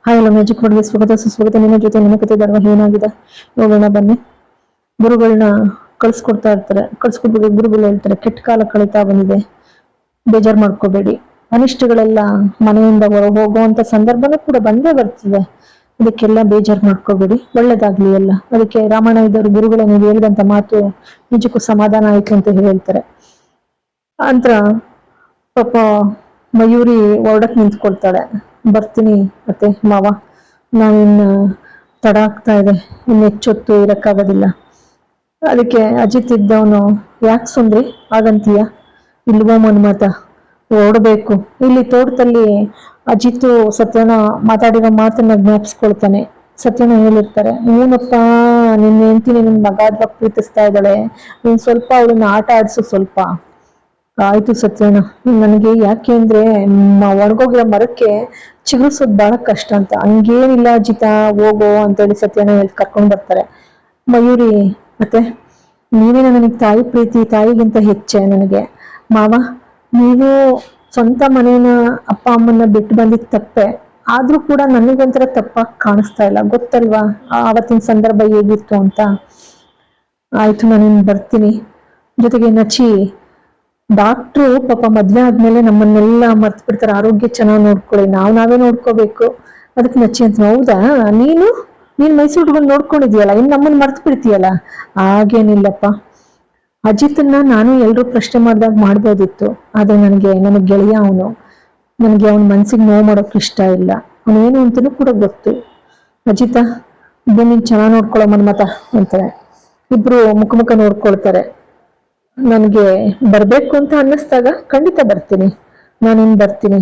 Hi ಎಲ್ಲ magic ವರ್ಡ್ಗೆ ಸ್ವಾಗತ ಸುಸ್ವಾಗತ. ನಿಮ್ಮ ಜೊತೆ ನಿಮ್ಮ ಕತೆ ಧಾರಾವಾಹಿ ಏನಾಗಿದೆ ನೋಡೋಣ ಬನ್ನಿ. ಗುರುಗಳನ್ನ ಕಳ್ಸ್ಕೊಡ್ಬೇಕು. ಗುರುಗಳು ಹೇಳ್ತಾರೆ, ಕೆಟ್ಟ ಕಾಲ ಕಳೀತಾ ಬಂದಿದೆ, ಬೇಜಾರು ಮಾಡ್ಕೋಬೇಡಿ. ಅನಿಷ್ಟಗಳೆಲ್ಲ ಮನೆಯಿಂದ ಹೊರ ಹೋಗುವಂತ ಸಂದರ್ಭನೂ ಕೂಡ ಬಂದೇ ಬರ್ತಿದೆ. ಇದಕ್ಕೆಲ್ಲ ಬೇಜಾರು ಮಾಡ್ಕೋಬೇಡಿ, ಒಳ್ಳೇದಾಗ್ಲಿ ಎಲ್ಲ. ಅದಕ್ಕೆ ರಾಮಾಯಣ ಇದ್ದವರು ಗುರುಗಳ ನೀವು ಹೇಳಿದಂತ ಮಾತು ನಿಜಕ್ಕೂ ಸಮಾಧಾನ ಆಯ್ತು ಅಂತ ಹೇಳ್ತಾರೆ. ಅಂತರ ಪಾಪ ಮಯೂರಿ ಹೊರಡಕ್ ನಿಂತ್ಕೊಳ್ತಾಳೆ. ಬರ್ತೀನಿ ಮತ್ತೆ ಮಾವ, ನಾವಿನ್ನ ತಡ ಆಗ್ತಾ ಇದೆ, ಇನ್ನು ಹೆಚ್ಚೊತ್ತು ಇರಕ್ಕಾಗೋದಿಲ್ಲ. ಅದಕ್ಕೆ ಅಜಿತ್ ಇದ್ದವನು, ಯಾಕೆ ಸುಂದ್ರಿ ಹಾಗಂತೀಯ, ಇಲ್ವೋ ಮನ್ಮತ, ಓಡಬೇಕು. ಇಲ್ಲಿ ತೋಟದಲ್ಲಿ ಅಜಿತ್ ಸತ್ಯನ ಮಾತಾಡಿರೋ ಮಾತನ್ನ ಜ್ಞಾಪಿಸ್ಕೊಳ್ತಾನೆ. ಸತ್ಯನ ಹೇಳಿರ್ತಾರೆ, ಹೂನಪ್ಪ, ನಿನ್ನ ಹೆಂಡತಿ ನಿನ್ನ ಮಗಾದ್ವಾಗ ಪ್ರೀತಿಸ್ತಾ ಇದ್ದಾಳೆ, ನೀನ್ ಸ್ವಲ್ಪ ಅವಳನ್ನ ಆಟ ಆಡ್ಸು ಸ್ವಲ್ಪ. ಆಯ್ತು ಸತ್ಯನ, ನನಗೆ ಯಾಕೆ ಅಂದ್ರೆ ಒಣಗೋಗಿರೋ ಮರಕ್ಕೆ ಚಿಗುರ್ಸೋದ್ ಬಹಳ ಕಷ್ಟ ಅಂತ. ಹಂಗೇನಿಲ್ಲ ಅಜಿತ, ಹೋಗೋ ಅಂತೇಳಿ ಸತ್ಯನ ಹೇಳಿ ಕರ್ಕೊಂಡ್ ಬರ್ತಾರೆ. ಮಯೂರಿ, ಮತ್ತೆ ನೀವೇನ ನನಗೆ ತಾಯಿ ಪ್ರೀತಿ, ತಾಯಿಗಿಂತ ಹೆಚ್ಚೆ ನನಗೆ. ಮಾವ, ನೀವು ಸ್ವಂತ ಮನೇನ ಅಪ್ಪ ಅಮ್ಮನ್ನ ಬಿಟ್ಟು ಬಂದಿದ್ ತಪ್ಪೆ, ಆದ್ರೂ ಕೂಡ ನನಗೊಂಥರ ತಪ್ಪಾಗಿ ಕಾಣಿಸ್ತಾ ಇಲ್ಲ, ಗೊತ್ತಲ್ವಾ ಆವತ್ತಿನ ಸಂದರ್ಭ ಹೇಗಿತ್ತು ಅಂತ. ಆಯ್ತು, ನಾನು ಬರ್ತೀನಿ. ಜೊತೆಗೆ ನಚಿ, ಡಾಕ್ಟ್ರು ಪಾಪ ಮದ್ವೆ ಆದ್ಮೇಲೆ ನಮ್ಮನ್ನೆಲ್ಲ ಮರ್ತು ಬಿಡ್ತಾರೆ, ಆರೋಗ್ಯ ಚೆನ್ನಾಗಿ ನೋಡ್ಕೊಳ್ಳಿ, ನಾವೇ ನೋಡ್ಕೋಬೇಕು. ಅದಕ್ಕೆ ನಚ್ಚಿ ಅಂತ, ಹೌದಾ, ನೀನ್ ಮೈಸೂರು ಬಂದು ನೋಡ್ಕೊಂಡಿದ್ಯಲ್ಲ, ಇನ್ ನಮ್ಮನ್ನ ಮರ್ತು ಬಿಡ್ತೀಯಲ್ಲ. ಹಾಗೇನಿಲ್ಲಪ್ಪ, ಅಜಿತನ್ನ ನಾನು ಎಲ್ರೂ ಪ್ರಶ್ನೆ ಮಾಡ್ದಾಗ ಮಾಡ್ಬೋದಿತ್ತು, ಆದ್ರೆ ನನಗ್ ಗೆಳೆಯ ಅವನು, ನನಗೆ ಅವನ ಮನ್ಸಿಗೆ ನೋವು ಮಾಡೋಕ್ ಇಷ್ಟ ಇಲ್ಲ. ಅವನೇನು ಅಂತನೂ ಕೂಡ ಗೊತ್ತು. ಅಜಿತ, ಭೂಮಿನ್ ಚೆನ್ನಾಗಿ ನೋಡ್ಕೊಳ್ಳೋ ಮನ್ಮತ ಅಂತಾರೆ. ಇಬ್ರು ಮುಖ ನೋಡ್ಕೊಳ್ತಾರೆ. ನನ್ಗೆ ಬರ್ಬೇಕು ಅಂತ ಅನ್ನಿಸ್ದಾಗ ಖಂಡಿತ ಬರ್ತೀನಿ, ನಾನಿನ್ ಬರ್ತೀನಿ.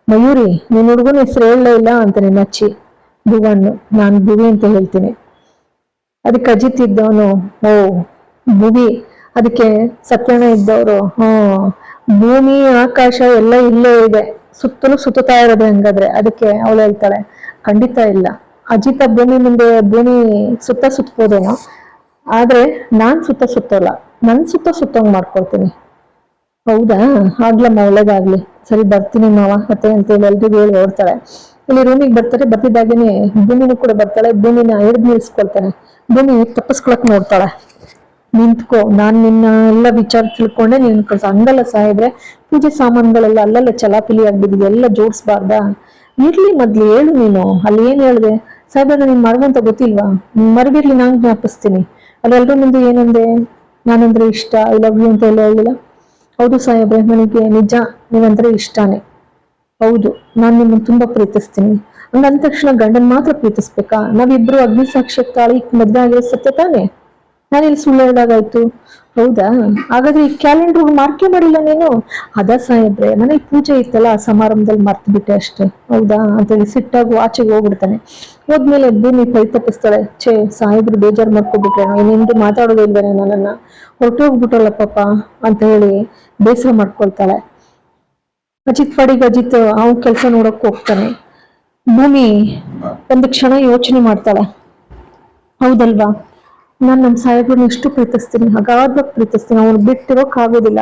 ಮಯೂರಿ, ನೀನ್ ಹುಡುಗನ ಹೆಸರು ಹೇಳಲೇ ಇಲ್ಲ ಅಂತಾನೆ ನಚ್ಚಿ. ಭುವನ್, ನಾನ್ ಭುವಿ ಅಂತ ಹೇಳ್ತೀನಿ. ಅದಕ್ಕೆ ಅಜಿತ್ ಇದ್ದವನು, ಓ ಭುವಿ. ಅದಕ್ಕೆ ಸತ್ಯನ ಇದ್ದವರು, ಭೂಮಿ ಆಕಾಶ ಎಲ್ಲ ಇಲ್ಲೇ ಇದೆ, ಸುತ್ತಲೂ ಸುತ್ತಾ ಇರೋದು ಹಂಗಾದ್ರೆ. ಅದಕ್ಕೆ ಅವಳು ಹೇಳ್ತಾಳೆ, ಖಂಡಿತ ಇಲ್ಲ, ಅಜಿತ ಭೂಮಿ ಮುಂದೆ ಭೂಮಿ ಸುತ್ತಬೋದೇನೋ, ಆದ್ರೆ ನಾನ್ ಸುತ್ತಲ್ಲ, ನನ್ ಸುತ್ತಂಗ್ ಮಾಡ್ಕೊಳ್ತೀನಿ. ಹೌದಾ, ಆಗ್ಲಮ್ಮ, ಒಳ್ಳೇದಾಗ್ಲಿ, ಸರಿ ಬರ್ತೀನಿ ಮಾವ ಮತ್ತೆ ಅಂತೇಳಿ ಎಲ್ರಿಗೂ ಹೇಳಿ ಓಡ್ತಾಳೆ. ಇಲ್ಲಿ ರೂಮಿಗೆ ಬರ್ತಾರೆ. ಬರ್ತಿದ್ದಾಗೇನೆ ಭೂಮಿನೂ ಕೂಡ ಬರ್ತಾಳೆ. ಭೂಮಿನ ಹಿಡಿದು ನಿಲ್ಸ್ಕೊಳ್ತಾನೆ. ಭೂಮಿ ತಪ್ಪಿಸ್ಕೊಳಕ್ ನೋಡ್ತಾಳೆ. ನಿಂತ್ಕೋ, ನಾನ್ ನಿನ್ನ ಎಲ್ಲ ವಿಚಾರ ತಿಳ್ಕೊಂಡೆ ನೀನ್ ಕಳ್ಸ. ಹಂಗಲ್ಲ ಸಾಹೇಬ್ರೆ, ಪೂಜೆ ಸಾಮಾನುಗಳೆಲ್ಲ ಅಲ್ಲೆಲ್ಲ ಚಲಾಪಿಲಿ ಆಗ್ಬಿಟ್ಟಿದೆ, ಎಲ್ಲ ಜೋಡಿಸ್ಬಾರ್ದಾ? ಇರ್ಲಿ, ಮೊದ್ಲು ಹೇಳು ನೀನು, ಅಲ್ಲಿ ಏನ್ ಹೇಳ್ದೆ ಸಾಹೇಬ್ರೆ, ನೀನ್ ಮರವಂತ ಗೊತ್ತಿಲ್ವಾ? ಮರಗಿರ್ಲಿ, ನಾನ್ ಜ್ಞಾಪಿಸ್ತೀನಿ. ಅಲ್ಲೆಲ್ರ ಮುಂದೆ ಏನಂದೆ, ನಾನಂದ್ರೆ ಇಷ್ಟ, ಐ ಲವ್ ಯು ಅಂತ ಎಲ್ಲ ಹೇಳಿಲ್ಲ. ಹೌದು ಸಾಹೇಬ್ರೆ, ನನಗೆ ನಿಜ ನೀವಂದ್ರೆ ಇಷ್ಟಾನೆ. ಹೌದು, ನಾನ್ ನಿಮ್ಮನ್ನ ತುಂಬಾ ಪ್ರೀತಿಸ್ತೀನಿ. ಹಂಗಂದ ತಕ್ಷಣ ಗಂಡನ್ ಮಾತ್ರ ಪ್ರೀತಿಸ್ಬೇಕಾ? ನಾವಿಬ್ರು ಅಗ್ನಿ ಸಾಕ್ಷ್ಯಕ್ಕೆ ತಾಳಿ ಮದ್ವೆ ಆಗಿರೋ ಸತ್ಯ ತಾನೆ, ನಾನಿಲ್ಲಿ ಸುಳ್ಳು ಹೇಳಿದಾಗಾಯ್ತು. ಹೌದಾ, ಹಾಗಾದ್ರೆ ಈ ಕ್ಯಾಲೆಂಡರ್ ಮಾರ್ಕೆ ಮಾಡಿಲ್ಲ ನೀನು? ಅದ ಸಾಹೇಬ್ರೆ, ಮನೇಲಿ ಪೂಜೆ ಇತ್ತಲ್ಲ, ಆ ಸಮಾರಂಭದಲ್ಲಿ ಮರ್ತು ಬಿಟ್ಟೆ ಅಷ್ಟೇ. ಹೌದಾ ಅಂತೇಳಿ ಸಿಟ್ಟಾಗಿ ಆಚೆಗೆ ಹೋಗ್ಬಿಡ್ತಾನೆ. ಹೋದ್ಮೇಲೆ ಭೂಮಿ ಪರಿತಪಿಸ್ತಾಳೆ, ಛೇ ಸಾಹೇಬ್ರು ಬೇಜಾರು ಮಾಡ್ಕೊಬಿಟ್ರೆ, ಇನ್ನೆಂದು ಮಾತಾಡೋದೇ ಇಲ್ವೇನೆ ನನ್ನನ್ನ, ಹೊರಟೋಗ್ಬಿಟ್ಟಲ್ಲ ಪಾಪ ಅಂತ ಹೇಳಿ ಬೇಸರ ಮಾಡ್ಕೊಳ್ತಾಳೆ. ಅಜಿತ್ ಪಾಡಿಗೆ ಅಜಿತ್ ಅವ್ನ ಕೆಲ್ಸ ನೋಡಕ್ ಹೋಗ್ತಾನೆ. ಭೂಮಿ ಒಂದು ಕ್ಷಣ ಯೋಚನೆ ಮಾಡ್ತಾಳೆ, ಹೌದಲ್ವಾ, ನಾನ್ ನಮ್ ಸಾಹೇಬ್ರನ್ನ ಎಷ್ಟು ಪ್ರೀತಿಸ್ತೀನಿ, ಅಗಾಧವಾಗಿ ಪ್ರೀತಿಸ್ತೀನಿ, ಅವ್ನು ಬಿಟ್ಟಿರೋಕ್ ಆಗೋದಿಲ್ಲ.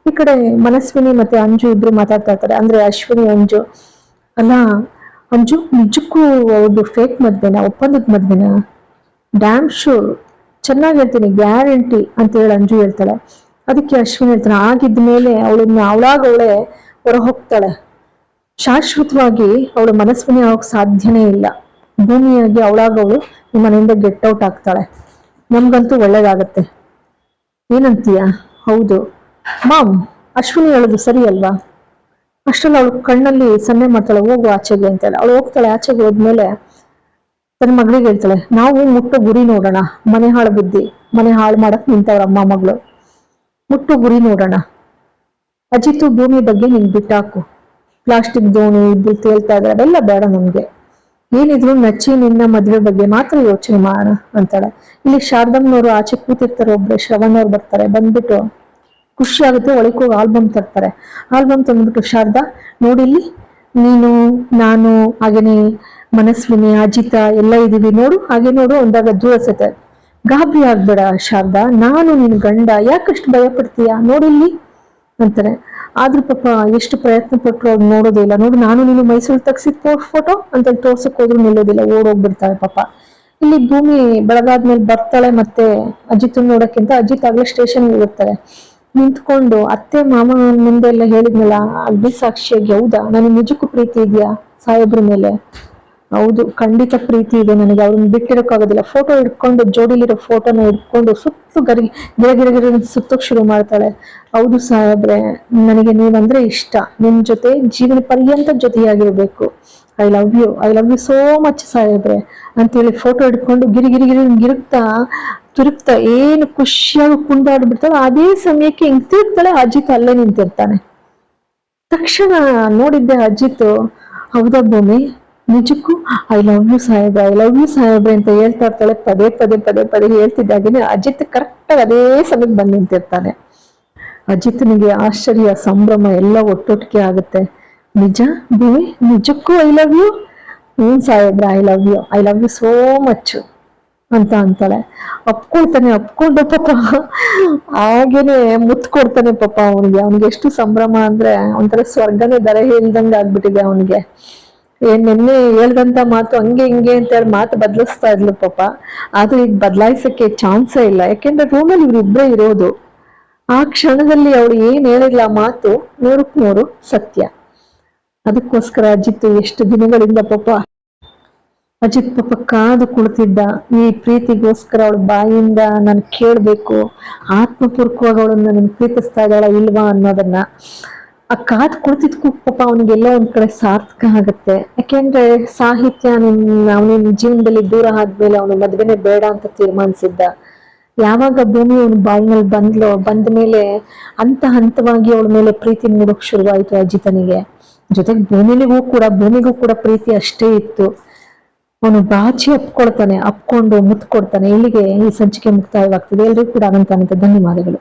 ಈ ಕಡೆ ಮನಸ್ವಿನಿ ಮತ್ತೆ ಅಂಜು ಇಬ್ರು ಮಾತಾಡ್ತಾ ಇರ್ತಾರೆ. ಅಂದ್ರೆ ಅಶ್ವಿನಿ, ಅಂಜು. ಅಲ್ಲ ಅಂಜು, ನಿಜಕ್ಕೂ ಅವ್ರದ್ದು ಫೇಕ್ ಮದ್ವೆನಾ, ಒಪ್ಪಂದದ ಮದ್ವೆನಾ? ಡ್ಯಾಮ್ ಶೂರ್, ಚೆನ್ನಾಗಿ ಹೇಳ್ತೀನಿ, ಗ್ಯಾರಂಟಿ ಅಂತ ಹೇಳಿ ಅಂಜು ಹೇಳ್ತಾಳೆ. ಅದಕ್ಕೆ ಅಶ್ವಿನಿ ಹೇಳ್ತಾನೆ, ಆಗಿದ್ಮೇಲೆ ಅವಳೇ ಹೊರ ಹೋಗ್ತಾಳೆ. ಶಾಶ್ವತವಾಗಿ ಅವಳು ಮನಸ್ವಿನಿ ಆಗೋಕ್ ಸಾಧ್ಯನೇ ಇಲ್ಲ. ಭೂಮಿಯಾಗಿ ಅವಳಾಗವಳು ಈ ಮನೆಯಿಂದ ಗೆಟ್ ಔಟ್ ಆಗ್ತಾಳೆ. ನಮ್ಗಂತೂ ಒಳ್ಳೇದಾಗತ್ತೆ, ಏನಂತೀಯ? ಹೌದು ಮಾಮ್, ಅಶ್ವಿನಿ ಹೇಳೋದು ಸರಿ ಅಲ್ವಾ? ಅಷ್ಟರಲ್ಲಿ ಅವಳು ಕಣ್ಣಲ್ಲಿ ಸನ್ನೆ ಮಾಡ್ತಾಳೆ, ಹೋಗು ಆಚೆಗೆ ಅಂತೇಳಿ. ಅವಳು ಹೋಗ್ತಾಳೆ. ಆಚೆಗೆ ಹೋದ್ಮೇಲೆ ತನ್ನ ಮಗಳಿಗೆ ಹೇಳ್ತಾಳೆ, ನಾವು ಮುಟ್ಟೋ ಗುರಿ ನೋಡೋಣ, ಮನೆ ಹಾಳು ಬುದ್ಧಿ, ಮನೆ ಹಾಳು ಮಾಡಕ್ ನಿಂತವ್ರ ಅಮ್ಮ ಮಗಳು, ಮುಟ್ಟೋ ಗುರಿ ನೋಡೋಣ. ಅಜಿತು ಭೂಮಿ ಬಗ್ಗೆ ನಿನ್ ಬಿಟ್ಟಾಕು, ಪ್ಲಾಸ್ಟಿಕ್ ದೋಣಿ ಇದ್ದು ತೇಲ್ತಾ ಇದ್ರೆ ಅದೆಲ್ಲ ಬೇಡ ನಮ್ಗೆ, ಏನಿದ್ರು ನಚ್ಚಿ ನಿನ್ನ ಮದ್ವೆ ಬಗ್ಗೆ ಮಾತ್ರ ಯೋಚನೆ ಮಾಡೋಣ ಅಂತಾಳೆ. ಇಲ್ಲಿ ಶಾರದಮ್ಮನವರು ಆಚೆ ಕೂತಿರ್ತಾರೆ. ಒಬ್ರೆ ಶ್ರವಣ್ ಅವ್ರು ಬರ್ತಾರೆ. ಬಂದ್ಬಿಟ್ಟು ಖುಷಿ ಆಗುತ್ತೆ, ಒಳಗೆ ಹೋಗಿ ಆಲ್ಬಮ್ ತರ್ತಾರೆ. ಆಲ್ಬಮ್ ತಂದ್ಬಿಟ್ಟು, ಶಾರದಾ ನೋಡಿಲ್ಲಿ, ನೀನು ನಾನು ಹಾಗೇನೆ ಮನಸ್ವಿನಿ ಅಜಿತ ಎಲ್ಲ ಇದೀವಿ ನೋಡು, ಹಾಗೆ ನೋಡು ಅಂದಾಗ ಜೋಡಿಸುತ್ತೆ. ಗಾಬರಿ ಆಗ್ಬೇಡ ಶಾರದಾ, ನಾನು ನಿನ್ ಗಂಡ, ಯಾಕಷ್ಟು ಭಯ ಪಡ್ತೀಯ, ನೋಡಿಲ್ಲಿ ಅಂತಾರೆ. ಆದ್ರೂ ಪಾಪ ಎಷ್ಟು ಪ್ರಯತ್ನ ಪಟ್ರು ಅವ್ರು ನೋಡೋದೇ ಇಲ್ಲ. ನೋಡಿ, ನಾನು ನೀನು ಮೈಸೂರು ತೆಗ್ಸಿದ್ ಫೋಟೋ ಅಂತ ತೋರ್ಸಕ್ ಹೋದ್ರು ನಿಲ್ಲೋದಿಲ್ಲ, ಓಡೋಗ್ಬಿಡ್ತಾಳೆ ಪಾಪ. ಇಲ್ಲಿ ಭೂಮಿ ಬೆಳಗಾದ್ಮೇಲೆ ಬರ್ತಾಳೆ, ಮತ್ತೆ ಅಜಿತ್ ನೋಡಕ್ಕಿಂತ ಅಜಿತ್ ಆಗ್ಲೇ ಸ್ಟೇಷನ್ ಹೋಗಿರ್ತಾರೆ. ನಿಂತ್ಕೊಂಡು ಅತ್ತೆ ಮಾಮ ಮುಂದೆ ಎಲ್ಲ ಹೇಳಿದ್ನಲ್ಲ ಅಗ್ನಿ ಸಾಕ್ಷಿಯಾಗಿ, ಹೌದಾ ನನಗೆ ನಿಜಕ್ಕೂ ಪ್ರೀತಿ ಇದೆಯಾ ಸಾಹೇಬ್ರ ಮೇಲೆ? ಹೌದು, ಖಂಡಿತ ಪ್ರೀತಿ ಇದೆ ನನಗೆ, ಅವ್ರನ್ನ ಬಿಟ್ಟಿರೋಕ್ಕಾಗೋದಿಲ್ಲ. ಫೋಟೋ ಹಿಡ್ಕೊಂಡು, ಜೋಡಿಲಿರೋ ಫೋಟೋನ ಹಿಡ್ಕೊಂಡು ಸುತ್ತು ಗಿರ ಸುತ್ತೋಕ್ ಶುರು ಮಾಡ್ತಾಳೆ. ಹೌದು ಸಾಹೇಬ್ರೆ, ನನಗೆ ನೀವಂದ್ರೆ ಇಷ್ಟ, ನಿಮ್ ಜೊತೆ ಜೀವನ ಪರ್ಯಂತ ಜೊತೆಯಾಗಿರ್ಬೇಕು. I love you so much ಸಾಹೇಬ್ರೆ ಅಂತೇಳಿ ಫೋಟೋ ಹಿಡ್ಕೊಂಡು ತುರುಕ್ತಾ ಏನು ಖುಷಿಯಾಗಿ ಕುಂದಾಡ್ಬಿಡ್ತಾಳೆ. ಅದೇ ಸಮಯಕ್ಕೆ ಹಿಂಗ್ ತಿರುಗ್ತಾಳೆ, ಅಜಿತ್ ಅಲ್ಲೇ ನಿಂತಿರ್ತಾನೆ. ತಕ್ಷಣ ನೋಡಿದ್ದೆ ಅಜಿತ್, ಹೌದಾ ಭೂಮಿ, ನಿಜಕ್ಕೂ ಐ ಲವ್ ಯು ಸಾಹೇಬ್ರೆ ಅಂತ ಹೇಳ್ತಾ ಇರ್ತಾಳೆ. ಪದೇ ಹೇಳ್ತಿದ್ದಾಗೇನೆ ಅಜಿತ್ ಕರೆಕ್ಟ್ ಆಗಿ ಅದೇ ಸಮಯಕ್ಕೆ ಬಂದು ನಿಂತಿರ್ತಾನೆ. ಅಜಿತ್ನಿಗೆ ಆಶ್ಚರ್ಯ, ಸಂಭ್ರಮ ಎಲ್ಲ ಒಟ್ಟೊಟ್ಟಿಗೆ ಆಗುತ್ತೆ. ನಿಜ ಭೂಮಿ, ನಿಜಕ್ಕೂ ಐ ಲವ್ ಯು? ಸಾಹೇಬ್ರ, I love you so much ಅಂತ ಅಂತಾಳೆ. ಅಪ್ಕೊಳ್ದ ಪಾಪ. ಹಾಗೇನೆ ಮುತ್ ಕೊಡ್ತಾನೆ ಪಾಪ ಅವನಿಗೆ ಎಷ್ಟು ಸಂಭ್ರಮ ಅಂದ್ರೆ ಒಂಥರ ಸ್ವರ್ಗನೇ ದರ ಹೇಳ್ದಂಗ ಆಗ್ಬಿಟ್ಟಿದೆ ಅವನಿಗೆ. ನಿನ್ನೆ ಹೇಳ್ದಂತ ಮಾತು ಹಂಗೆ ಹಿಂಗೆ ಅಂತ ಹೇಳಿ ಮಾತು ಬದಲಿಸ್ತಾ ಇದ್ಲು ಪಾಪ. ಆದ್ರೆ ಈಗ ಬದಲಾಯಿಸಕ್ಕೆ ಚಾನ್ಸೇ ಇಲ್ಲ, ಯಾಕೆಂದ್ರೆ ರೂಮಲ್ಲಿ ಇವ್ರಿಬ್ರೇ ಇರೋದು. ಆ ಕ್ಷಣದಲ್ಲಿ ಅವಳು ಏನ್ ಹೇಳಿಲ್ಲ ಮಾತು 100ಕ್ಕೆ 100 ಸತ್ಯ. ಅದಕ್ಕೋಸ್ಕರ ಎಷ್ಟು ದಿನಗಳಿಂದ ಅಜಿತ್ ಪಾಪ ಕಾದು ಕುಳಿತಿದ್ದ ಈ ಪ್ರೀತಿಗೋಸ್ಕರ. ಅವಳ ಬಾಯಿಂದ ನಾನು ಕೇಳ್ಬೇಕು, ಆತ್ಮಪೂರ್ವಕವಾಗಿ ಅವಳನ್ನ ನಾನು ಪ್ರೀತಿಸ್ತಾ ಇದ್ದಾಳ ಇಲ್ವಾ ಅನ್ನೋದನ್ನ. ಆ ಕಾದು ಕುಳಿತಿದ್ಕು ಪಾಪ ಅವನಿಗೆಲ್ಲ ಒಂದ್ ಕಡೆ ಸಾರ್ಥಕ ಆಗತ್ತೆ. ಯಾಕೆಂದ್ರೆ ಸಾಹಿತ್ಯ ಅವನಿನ ಜೀವನದಲ್ಲಿ ದೂರ ಆದ್ಮೇಲೆ ಅವನು ಮದ್ವೆನೆ ಬೇಡ ಅಂತ ತೀರ್ಮಾನಿಸಿದ್ದ. ಯಾವಾಗ ಭೂಮಿ ಅವನ ಬಾಳ್ನಲ್ಲಿ ಬಂದ ಮೇಲೆ ಹಂತವಾಗಿ ಅವಳ ಮೇಲೆ ಪ್ರೀತಿ ಮೂಡೋಕ್ ಶುರುವಾಯ್ತು ಅಜಿತನಿಗೆ. ಜೊತೆಗೆ ಭೂಮಿಗೂ ಕೂಡ ಪ್ರೀತಿ ಅಷ್ಟೇ ಇತ್ತು. ಅವನು ಬಾಚಿ ಅಪ್ಕೊಂಡು ಮುತ್ ಕೊಡ್ತಾನೆ. ಇಲ್ಲಿಗೆ ಈ ಸಂಚಿಕೆ ಮುಕ್ತಾಯವಾಗ್ತದೆ. ಎಲ್ರಿಗೂ ಕೂಡ ಅನಂತ ಧನ್ಯವಾದಗಳು.